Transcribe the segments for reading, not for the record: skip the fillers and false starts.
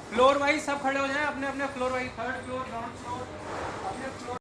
Floor wise सब खड़े हो जाएं, अपने अपने floor wise, third floor, ground floor, अपने फ्लोर।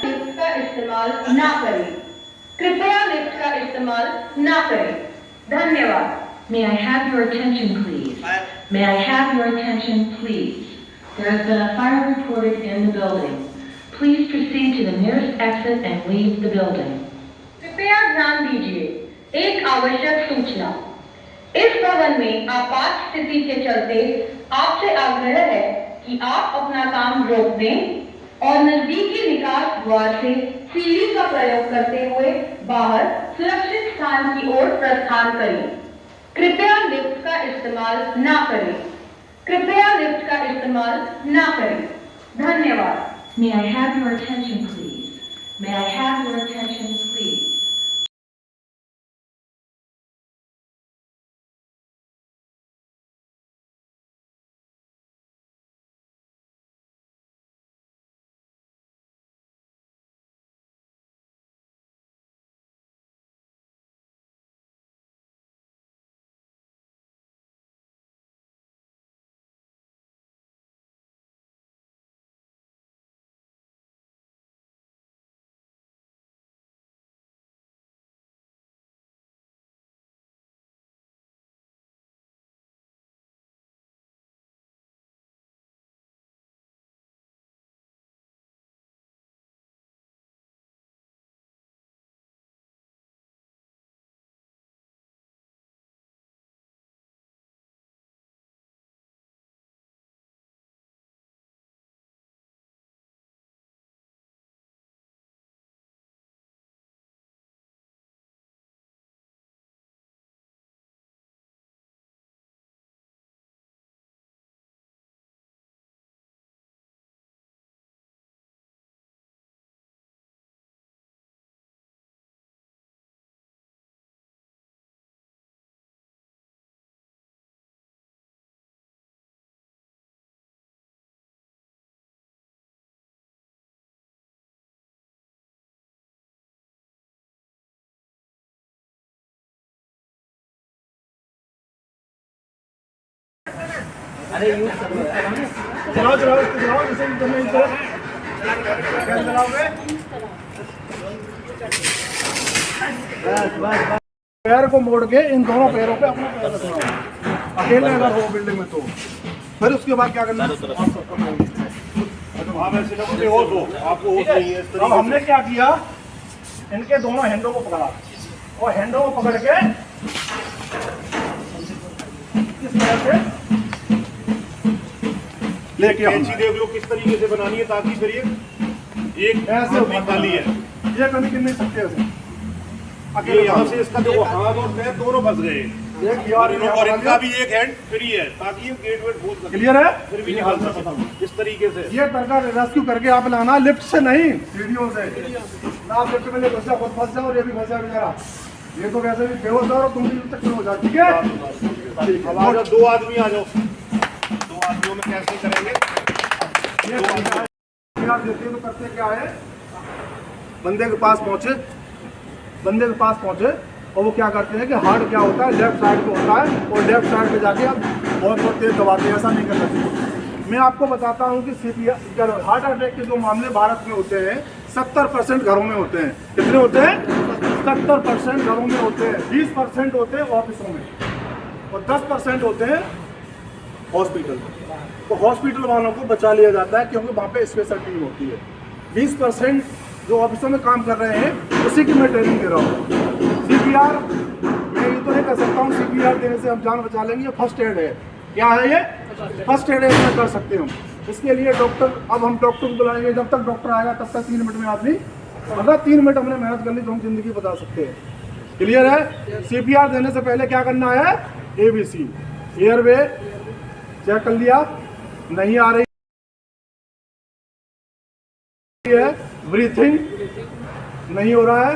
लिफ्ट का इस्तेमाल ना करें, कृपया लिफ्ट का इस्तेमाल ना करें। धन्यवाद। May I have your attention, please? May I have your attention, please? There has been a fire reported in the building. Please proceed to the nearest exit and leave the building. कृपया ध्यान दीजिए, एक आवश्यक सूचना। इस भवन में आपात स्थिति के चलते आपसे आग्रह है कि आप अपना काम रोक दें और नजदीकी निकास द्वार से सीढ़ी का प्रयोग करते हुए बाहर सुरक्षित स्थान की ओर प्रस्थान करें। कृपया लिफ्ट का इस्तेमाल ना करें, कृपया लिफ्ट का इस्तेमाल ना करें। धन्यवाद। May I have your attention, please? May I have your attention, please? अरे यूज चलाओ चलाओ चलाओ जैसे क्या चलाओगे? बस पैर को मोड़ के इन दोनों पैरों पे अपना पैर रखना, अकेले अगर हो बिल्डिंग में तो फिर उसके बाद क्या करना? अब हमने क्या किया, इनके दोनों हैंडों को पकड़ा और हैंडों को पकड़ के इस तरह से लेके कैंची देख लो किस तरीके से बनानी है ताकि फिर ये एक ऐसे खाली है, ये कभी गिर नहीं सकते ऐसे अकेले। यहाँ से इसका देखो हाथ और पैर दोनों फंस गए और इनका भी एक हैंड फ्री है ताकि ये गेट वेट खोल सके। क्लियर है? फिर भी निकाल सकते इस तरीके से। ये तरीका रेस्क्यू करके आप लाना, लिफ्ट से नहीं, सीढ़ियों से ना। आप लिफ्ट में घुस जाओ, खुद फंस जाओ और ये भी फंस जाओ बेचारा। ये तो वैसे भी बेहोश हो और तुम भी तक हो जाओ। ठीक है? अब आ जाओ, दो आदमी आ जाओ, दो आदमियों में कैसे करेंगे? आप देखते हो तो करते क्या है, बंदे के पास पहुंचे और वो क्या करते हैं कि हार्ट क्या होता है, लेफ्ट साइड पे होता है और लेफ्ट साइड पे जाके आप बहुत बहुत तेज दबाते हैं। ऐसा नहीं करना चाहिए। मैं आपको बताता हूँ कि CPR हार्ट अटैक के जो मामले भारत में होते हैं 70% घरों में होते हैं। कितने होते हैं? 70% घरों में होते हैं, 20% होते हैं ऑफिसों में और 10% होते हैं हॉस्पिटल। तो हॉस्पिटल वालों को बचा लिया जाता है क्योंकि वहाँ पे स्पेशल टीम होती है। 20% जो ऑफिसों में काम कर रहे हैं उसी की मैं ट्रेनिंग दे रहा हूँ। CPR मैं ये तो नहीं कर सकता हूँ CPR देने से हम जान बचा लेंगे, ये फर्स्ट एड है। क्या है ये? फर्स्ट एड इसमें कर सकते हो। इसके लिए डॉक्टर, अब हम डॉक्टर को बुलाएंगे, जब तक डॉक्टर आएगा तब तक 3 मिनट में आदमी, अगर 3 मिनट हमने मेहनत कर ली तो हम जिंदगी बता सकते हैं। क्लियर है? CPR देने से पहले क्या करना है? ABC, एयरवे चेक कर लिया, नहीं आ रही है, ब्रीथिंग नहीं हो रहा है,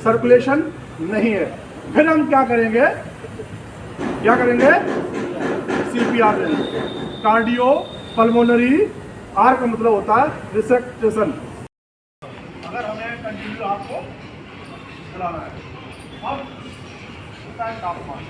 सर्कुलेशन नहीं है, फिर हम क्या करेंगे? CPR देंगे। कार्डियो पल्मोनरी, आर का मतलब होता है रिसेक्टेशन। अगर हमें कंटिन्यू आपको चलाना है, अब होता है तापमान,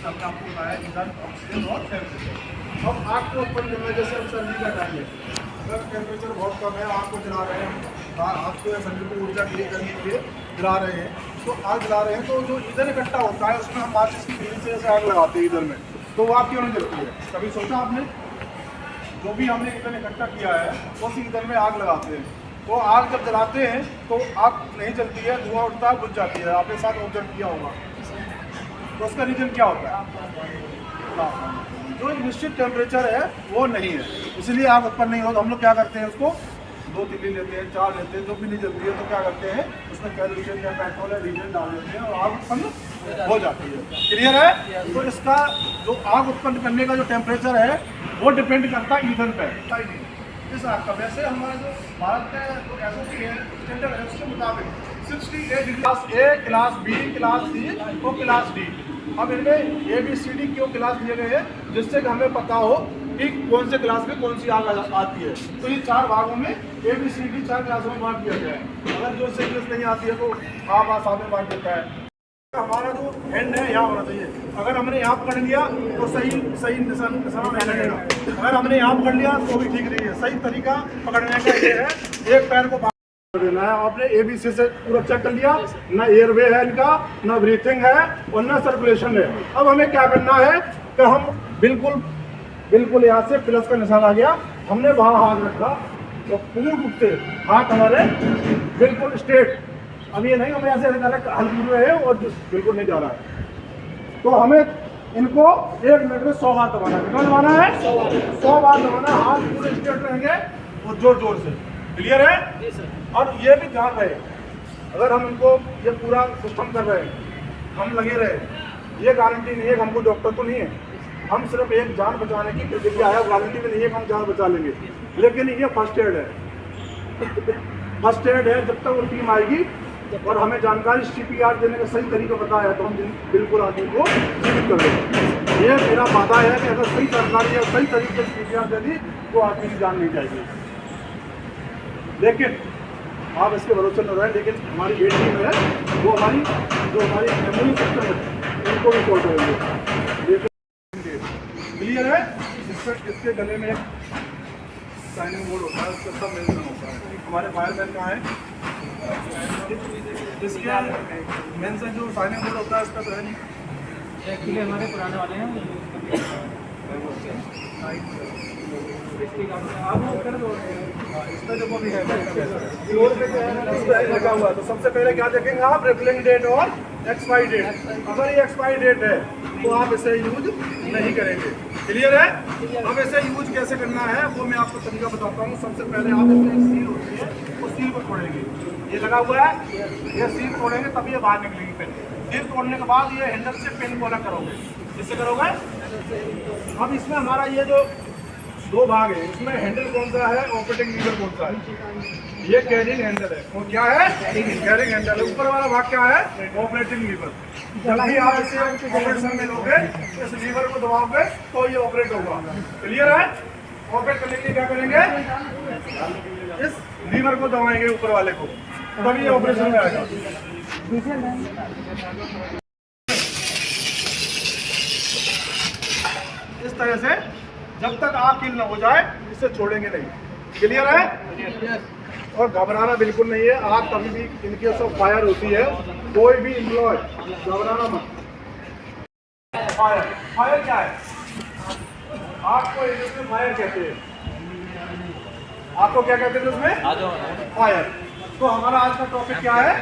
हमने आपको बताया इंधन, ऑक्सीजन और टेम्परेचर। अब आग को उत्पन्न करना, जैसे हम सर्दी का टाइम है, अगर टेम्परेचर बहुत कम है, आग को जला रहे हैं, आग को या शरीर को ऊर्जा क्रिएट करने के लिए जला रहे हैं, तो आग जला रहे हैं तो जो ईंधन इकट्ठा होता है उसमें हम माचिस की तीली से जैसे आग लगाते हैं ईंधन में, तो वो आग क्यों नहीं जलती है? कभी सोचा आपने? जो भी हमने ईंधन इकट्ठा किया है उस ईंधन में आग लगाते हैं, तो आग जब जलाते हैं तो आग नहीं जलती है, धुआं उठता है, बुझ जाती है। आपके साथ ऑब्जर्व किया होगा, तो उसका रीजन क्या होता है? जो निश्चित टेम्परेचर है वो नहीं है, इसलिए आग उत्पन्न नहीं होता। हम लोग क्या करते हैं, उसको 2 तिल्ली लेते हैं, 4 लेते हैं, जो भी नहीं जलती है तो क्या करते हैं, उसमें कैरोसिन या पेट्रोल या डीजल डाल देते हैं और आग उत्पन्न हो जाती है। क्लियर है? तो इसका जो आग उत्पन्न करने का जो टेम्परेचर है वो डिपेंड करता है ईंधन पर। इस आग का वैसे हमारा जो भारत का जो SOP है, स्टैंडर्ड है, उसके मुताबिक 68 class A, class B, class C और क्लास D। अब इनमें ABCD क्यों क्लास दिए गए हैं, जिससे कि हमें पता हो कि कौन से क्लास में कौन सी आग आती है। तो ये 4 भागों में ABCD 4 क्लासों में बांट दिया गया है। अगर जो सीक्वेंस नहीं आती है तो आप आसानी में बांट देता है। हमारा जो हैंड है यहाँ होना चाहिए, अगर हमने यहाँ पकड़ लिया तो सही निशाना नहीं लगेगा, अगर हमने यहाँ पकड़ लिया तो भी ठीक नहीं है। सही तरीका पकड़ने का ये है, एक पैर को देना है। आपने ABC से पूरा चेक कर लिया, ना एयरवे है इनका, ना ब्रीथिंग है और ना सर्कुलेशन है। अब हमें क्या करना है कि हम बिल्कुल यहाँ से प्लस का निशान आ गया, हमने वहाँ हाथ रखा तो पूर्ण रूप से हाथ हमारे बिल्कुल स्ट्रेट। अब ये नहीं हमें ऐसे हल्की हुए है और बिल्कुल नहीं जा रहा है, तो हमें इनको 1 मिनट में 100 बार दबाना है। कितना दबाना है? 100 बार दबाना है। हाथ पूरे स्ट्रेट रहेंगे और जोर से। क्लियर है? और ये भी ध्यान रहे, अगर हम इनको ये पूरा सिस्टम कर रहे हैं, हम लगे रहे, ये गारंटी नहीं है, हमको डॉक्टर तो नहीं है, हम सिर्फ एक जान बचाने की प्रतिक्रिया है, गारंटी भी नहीं है कि हम जान बचा लेंगे, लेकिन ये फर्स्ट एड है। फर्स्ट एड है, जब तक वो टीम आएगी और हमें जानकारी CPR देने का सही तरीका पता है तो हम बिल्कुल आदमी को जीवित कर देंगे। ये मेरा वादा है कि अगर सही जानकारी या सही तरीके से CPR दे दी तो आदमी की जान नहीं जाएगी। लेकिन आप इसके भरोसे न रहें, लेकिन हमारी ये टीम है वो हमारी मेमोरी सिस्टम है, इनको भी कॉल करेंगे। क्लियर है? इसके गले में एक साइनिंग बोर्ड होता है, उसका सब मेंशन होता है। हमारे फायरमैन कहाँ है? इसके मेंशन जो साइनिंग बोर्ड होता है इसका तो है नहीं, एक्चुअली हमारे पुराने वाले हैं, आप वो कर दो। इसमें जो भी है फ्लोर पे जो है उस पर लगा हुआ है। तो सबसे पहले क्या देखेंगे आप? रिफिलिंग डेट और एक्सपायरी डेट। अगर ये एक्सपायरी डेट है तो आप इसे यूज नहीं करेंगे। क्लियर है? अब इसे यूज कैसे करना है वो मैं आपको तरीका बताता हूँ। सबसे पहले आप इसमें एक सील होती है, उस सील को तोड़ेंगे। ये लगा हुआ है, ये सील तोड़ेंगे तभी ये बाहर निकलेगी पिन। सील तोड़ने के बाद ये हैंडल से पिन को अलग करोगे। किससे करोगे? अब इसमें हमारा ये जो 2 भाग है, इसमें हैंडल कौन सा है, ऑपरेटिंग लीवर कौन सा है? ये कैरिंग हैंडल है। वो क्या है? कैरिंग हैंडल है। ऊपर वाला भाग क्या है? Operating lever. जब भी आप इसे ऑपरेशन में लोगे, इस लीवर को दबाओगे तो ये ऑपरेट होगा। क्लियर है? ऑपरेट करने के लिए क्या करेंगे? इस लीवर को दबाएंगे ऊपर वाले को, तभी ये ऑपरेशन में आएगा। इस तरह से जब तक आग किल न हो जाए इसे छोड़ेंगे नहीं। क्लियर है? और घबराना बिल्कुल नहीं है। आग कभी भी इनके सब फायर होती है, कोई भी एम्प्लॉय घबराना मत। फायर क्या है? आग को इंग्लिश में फायर कहते हैं। आपको क्या कहते थे उसमें? फायर। तो हमारा आज का टॉपिक क्या है?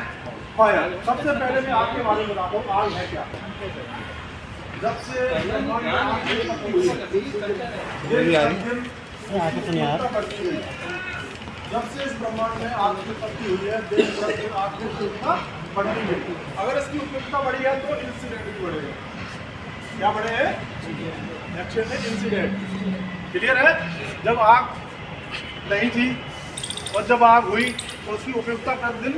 फायर। सबसे पहले मैं आपके बारे में बताता हूँ आग है क्या। जब से जब से इस ब्रह्मांड में आग की उत्पत्ति हुई है, दिन प्रतिदिन आग की उपयोगिता बढ़ रही है। अगर इसकी उपयोगिता बढ़ी है तो इंसिडेंट भी बढ़ेगा। क्या बढ़े है? एक्शन है इंसिडेंट। क्लियर है? जब आग नहीं थी और जब आग हुई तो उसकी उपयोगिता प्रतिदिन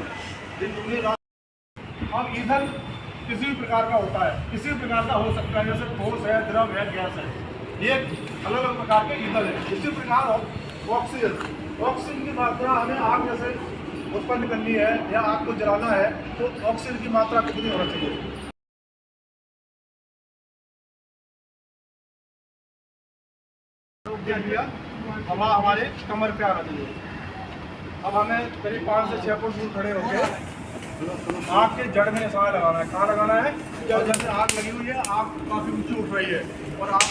दिन दूनी रात। अब ईंधन किसी भी प्रकार का होता है, किसी भी प्रकार का हो सकता है, जैसे ठोस है, द्रव है, गैस है, ये अलग अलग प्रकार के ईंधन है। इसी प्रकार ऑक्सीजन की मात्रा हमें आग जैसे उत्पन्न करनी है या आग को जलाना है तो ऑक्सीजन की मात्रा कितनी होना चाहिए? हवा हमारे कमर पे आना चाहिए। अब हमें करीब 5 से 6 फुट दूर खड़े होकर आग के जड़ में निशाना लगाना है। कहाँ लगाना है? क्या जैसे आग लगी हुई है, आग काफी ऊंची उठ रही है और आप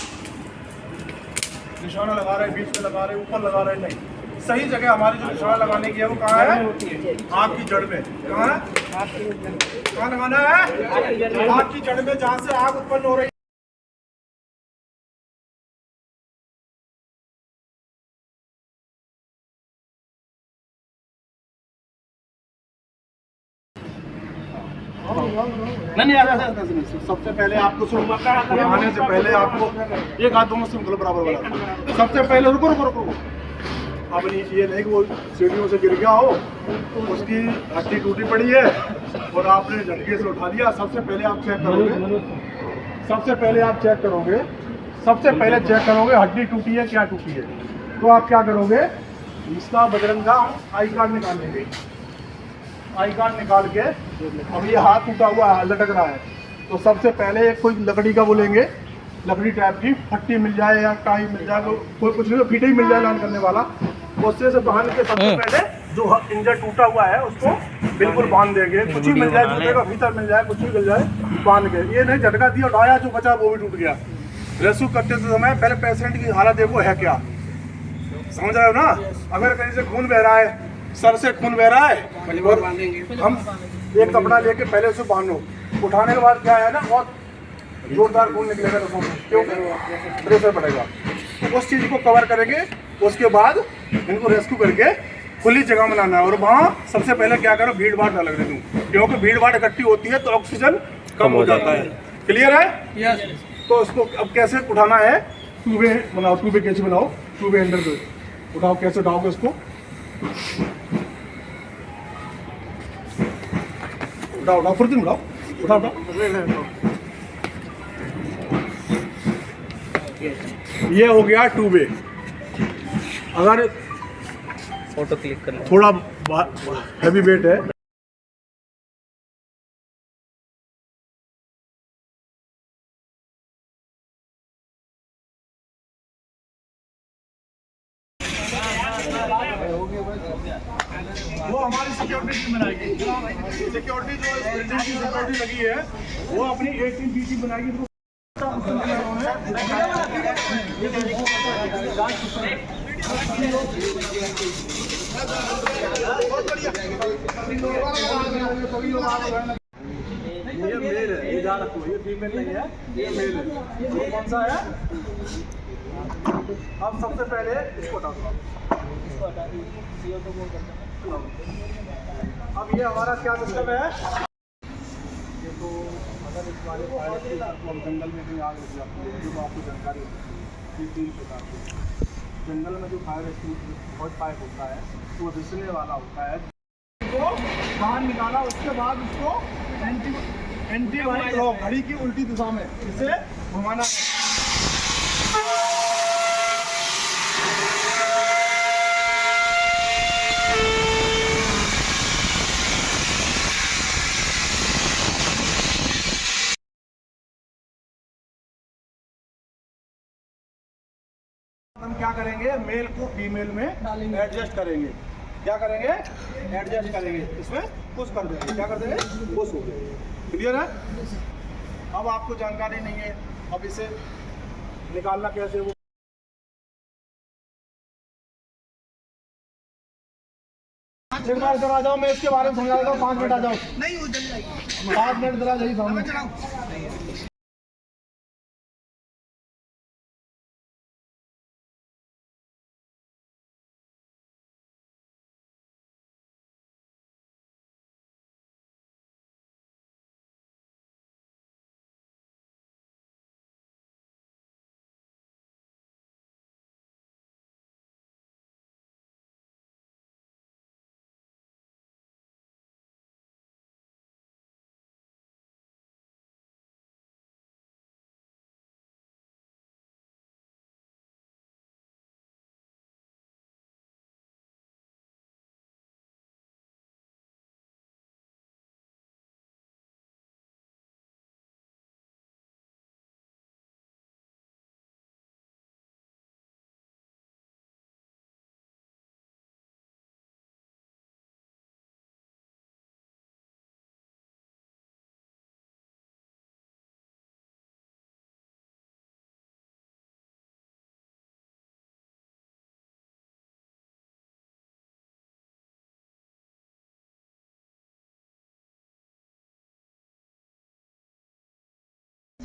निशाना लगा रहे हैं, बीच में लगा रहे हैं, ऊपर लगा रहे हैं, नहीं, सही जगह हमारी जो निशाना लगाने की है वो कहाँ है? आग की जड़ में। कहाँ है? कहाँ लगाना है? आग की जड़ में, जहाँ से आग उत्पन्न हो रही है। नहीं सबसे पहले आपको आने से पहले आपको एक हाथ दोनों से बराबर बना। सबसे पहले रुको रुको रुको अब ये नहीं कि वो सीढ़ियों से गिर गया हो, उसकी हड्डी टूटी पड़ी है और आपने झटके से उठा दिया। सबसे पहले आप चेक करोगे, सबसे पहले चेक करोगे हड्डी टूटी है, क्या टूटी है। तो आप क्या करोगे? इसका बजरंग का आई कार्ड निकाल लेंगे। आई कार्ड निकाल के अब ये हाथ टूटा हुआ है, लटक रहा है, तो सबसे पहले कोई लकड़ी का बोलेंगे, लकड़ी टाइप की फट्टी मिल जाए या टाई मिल जाए, कोई कुछ नहीं, फीटे ही मिल जाए लान करने वाला, उससे से बांध के सबसे पहले जो इंजन टूटा हुआ है उसको बिल्कुल बांध देंगे। कुछ ही मिल जाए, जूते का भीतर मिल जाए, कुछ भी मिल जाए, बांध के। ये नहीं झटका दिया उठाया, जो बचा वो भी टूट गया। रेस्क्यू करते समय पहले पेशेंट की हालत देखो है क्या, समझ रहे हो ना। अगर कहीं से खून बह रहा है, सर से खून बह रहा है, और हम एक कपड़ा लेके पहले उसे बांधो, उठाने के बाद क्या है ना, बहुत जोरदार खून निकलेगा रसों में, क्योंकि प्रेशर बढ़ेगा। तो उस चीज़ को कवर करेंगे। उसके बाद इनको रेस्क्यू करके खुली जगह बनाना है और वहाँ सबसे पहले क्या करो, भीड़ भाड़ ना लगने दूँ, क्योंकि भीड़ भाड़ इकट्ठी होती है तो ऑक्सीजन कम हो जाता है। क्लियर है? यस। तो इसको अब कैसे उठाना है? टूबे बनाओ, टूबे कैसे बनाओ, टूबे अंडर दो, उठाओ। कैसे उठाओगे इसको? उठाओ उठाओ, फुर्ती उठाओ, उठाओ उठाओ। ये हो गया टूबे। अगर फोटो क्लिक करना, थोड़ा हैवी वेट है, वो हमारी सिक्योरिटी टीम बनाएगी। सिक्योरिटी जो बिल्डिंग की सिक्योरिटी लगी है वो अपनी 18 टीम बनाएगी। ये मेल है, ये ध्यान रखो, ये फीमेल नहीं है, ये मेल है। ये कौन सा है? अब सबसे पहले इसको हटा दो। अब ये हमारा क्या सिस्टम है? देखो, अगर इस वाले जंगल में भी आग लग जाती है, जो आपको जानकारी होती है, 3 प्रकार की जंगल में जो फायर एक्सटिंग्विशर पाइप होता है वो रिसने वाला होता है। तो बाहर निकाला, उसके बाद उसको एंटी वाइट लॉक घड़ी की उल्टी दिशा में इसे घुमाना है। हम क्या करेंगे, मेल को फीमेल में एडजस्ट करेंगे। क्या करेंगे? एडजस्ट करेंगे, इसमें पुश कर देंगे। क्या कर देंगे? पुश हो गए। क्लियर है? अब आपको जानकारी नहीं है, अब इसे निकालना कैसे, वो एक बार इधर आ जाओ, मैं इसके बारे में समझा देता हूँ। 5 मिनट आ जाओ। नहीं, 5 मिनट इधर आ जाइए सामने।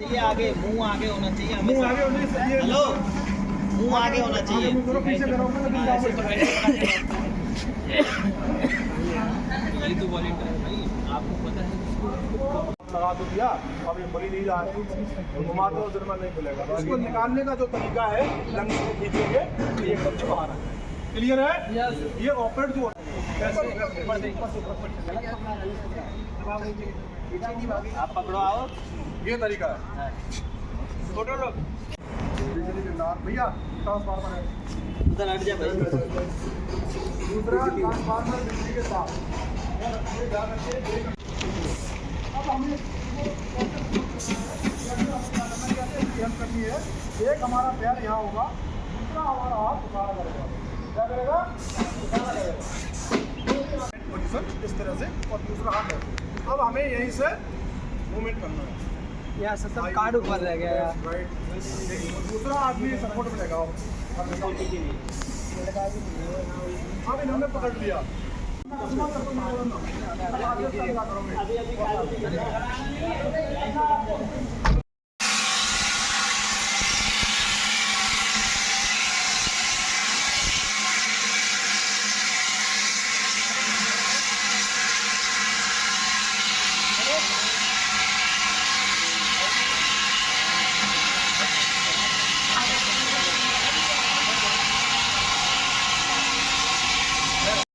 चाहिए आगे, मुंह आगे होना चाहिए मुंह आगे होने से ये हेलो, मुंह आगे होना चाहिए। मुंह करो, पीछे करो, मतलब ऐसे तो यही तो वॉलेंटियर है भाई, आपको पता है। लगा तो दिया, अब ये बली नहीं रहा है, घुमा तो जुर्माना नहीं खुलेगा। इसको निकालने का जो तरीका है, लंग्स को खींचेंगे तो ये एकदम से बाहर आएगा। क्लियर है? ये ऑपरेट जो आप पकड़ो आओ। ये तरीका है। फोटो लो। भैया ट्रांसफार्मर है, उधर हट जा भाई। दूसरा ट्रांसफार्मर बिजली के साथ। अब हमें करनी है, एक हमारा पैर यहाँ होगा, दूसरा हमारा हाथ उठाना करेगा। क्या करेगा? उठाना करेगा। पोजीशन इस तरह से और दूसरा हाथ ऐसे। अब हमें यहीं से मूवमेंट करना है। यार सब कार्ड ऊपर रह गया यार। राइट, दूसरा आदमी सपोर्ट में लगाओ। अब इन्होंने पकड़ लिया।